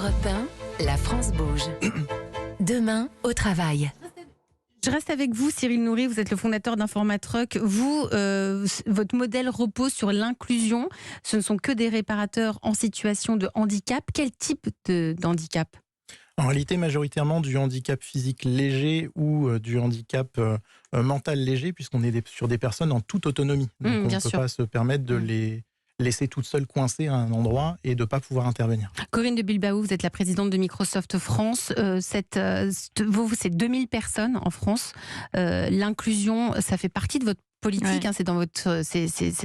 Europe 1, la France bouge. Demain, au travail. Je reste avec vous, Cyril Noury, vous êtes le fondateur d'Informatruck. Vous, votre modèle repose sur l'inclusion. Ce ne sont que des réparateurs en situation de handicap. Quel type d'handicap ? En réalité, majoritairement du handicap physique léger ou du handicap mental léger, puisqu'on est sur des personnes en toute autonomie. Donc on ne peut pas se permettre de les laisser toutes seules coincées à un endroit et de ne pas pouvoir intervenir. Corinne de Bilbao, vous êtes la présidente de Microsoft France. Vous, c'est 2000 personnes en France. L'inclusion, ça fait partie de votre politique, ouais.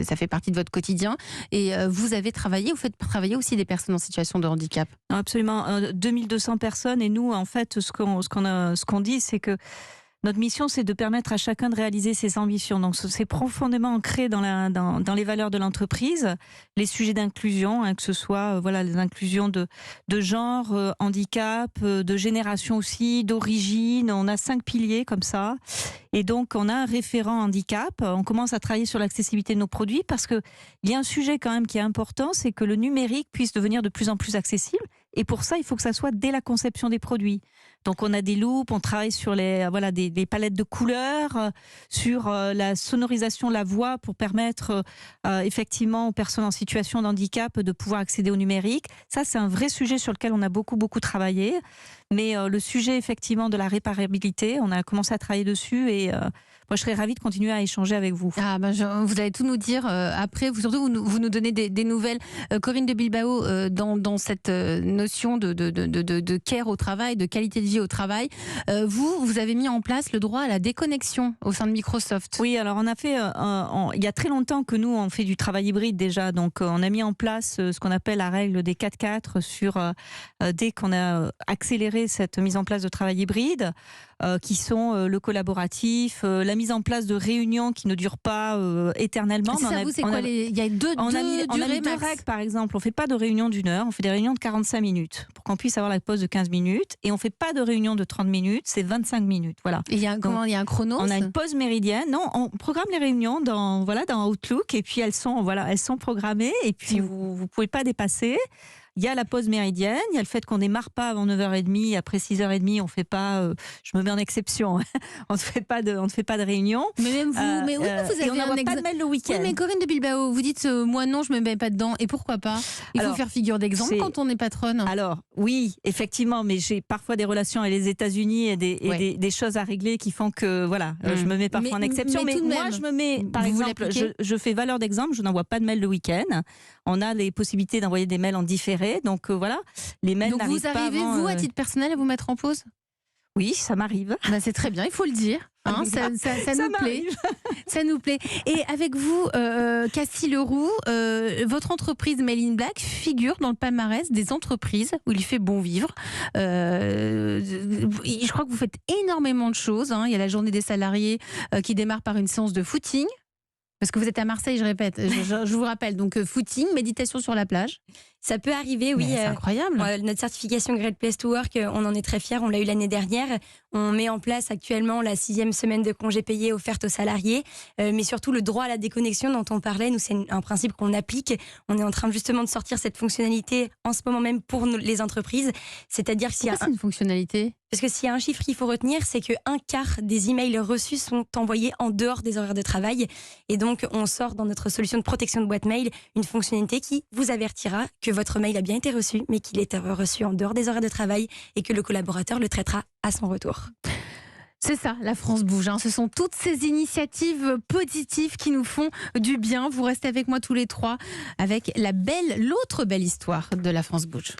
Ça fait partie de votre quotidien. Et vous faites travailler aussi des personnes en situation de handicap. Absolument, 2200 personnes. Et nous, en fait, ce qu'on dit, c'est que notre mission, c'est de permettre à chacun de réaliser ses ambitions. Donc, c'est profondément ancré dans les valeurs de l'entreprise, les sujets d'inclusion, que ce soit les inclusions de genre, handicap, de génération aussi, d'origine. On a 5 piliers comme ça. Et donc, on a un référent handicap. On commence à travailler sur l'accessibilité de nos produits parce qu'il y a un sujet quand même qui est important, c'est que le numérique puisse devenir de plus en plus accessible. Et pour ça, il faut que ça soit dès la conception des produits. Donc, on a des loupes, on travaille sur des palettes de couleurs, sur la sonorisation de la voix pour permettre effectivement aux personnes en situation de handicap de pouvoir accéder au numérique. Ça, c'est un vrai sujet sur lequel on a beaucoup travaillé. Mais le sujet effectivement de la réparabilité, on a commencé à travailler dessus et moi, je serais ravie de continuer à échanger avec vous. Vous allez tout nous dire après. Vous nous donnez des nouvelles. Corinne de Bilbao, dans cette notion de care au travail, de qualité de vie au travail, vous avez mis en place le droit à la déconnexion au sein de Microsoft. Oui, alors on a fait, il y a très longtemps que nous, on fait du travail hybride déjà. Donc, on a mis en place ce qu'on appelle la règle des 4-4 dès qu'on a accéléré cette mise en place de travail hybride, qui sont le collaboratif, la mise en place de réunions qui ne durent pas éternellement. Il y a deux on a mis deux règles, par exemple. On ne fait pas de réunion d'1 heure, on fait des réunions de 45 minutes pour qu'on puisse avoir la pause de 15 minutes. Et on ne fait pas de réunion de 30 minutes, c'est 25 minutes. Voilà. Et il y a un chrono. On a une pause méridienne. Non, on programme les réunions dans Outlook et puis elles sont programmées et puis vous ne pouvez pas dépasser. Il y a la pause méridienne, il y a le fait qu'on ne démarre pas avant 9h30, après 6h30, on ne fait pas, je me mets en exception, on ne fait pas de réunion. Mais même vous, vous avez on n'envoie pas de mail le week-end. Oui, mais Corinne de Bilbao, vous dites, moi non, je ne me mets pas dedans. Et pourquoi pas ? Il faut faire figure d'exemple quand on est patronne. Alors, oui, effectivement, mais j'ai parfois des relations avec les États-Unis et des choses à régler qui font que, je me mets parfois en exception. Mais moi, je me mets, par exemple, je fais valeur d'exemple, je n'envoie pas de mail le week-end. On a les possibilités d'envoyer des mails en différé. Donc les mails n'arrivent pas avant. Donc vous arrivez, vous, à titre personnel, à vous mettre en pause ? Oui, ça m'arrive. C'est très bien, il faut le dire. Ça nous plaît. Ça nous plaît. Et avec vous, Cassie Leroux, votre entreprise Mail in Black figure dans le palmarès des entreprises où il fait bon vivre. Je crois que vous faites énormément de choses. Il y a la journée des salariés qui démarre par une séance de footing. Parce que vous êtes à Marseille, je répète, je vous rappelle, donc footing, méditation sur la plage. Ça peut arriver, oui. C'est incroyable. Notre certification Great Place to Work, on en est très fiers, on l'a eu l'année dernière. On met en place actuellement la 6e semaine de congés payés offerte aux salariés, mais surtout le droit à la déconnexion dont on parlait. Nous, c'est un principe qu'on applique. On est en train justement de sortir cette fonctionnalité en ce moment même pour les entreprises. C'est-à-dire que c'est une fonctionnalité. Parce que s'il y a un chiffre qu'il faut retenir, c'est que 1/4 des emails reçus sont envoyés en dehors des horaires de travail. Et donc, on sort dans notre solution de protection de boîte mail une fonctionnalité qui vous avertira que votre mail a bien été reçu, mais qu'il est reçu en dehors des horaires de travail et que le collaborateur le traitera à son retour. C'est ça, la France bouge. Ce sont toutes ces initiatives positives qui nous font du bien. Vous restez avec moi tous les trois avec l'autre belle histoire de la France bouge.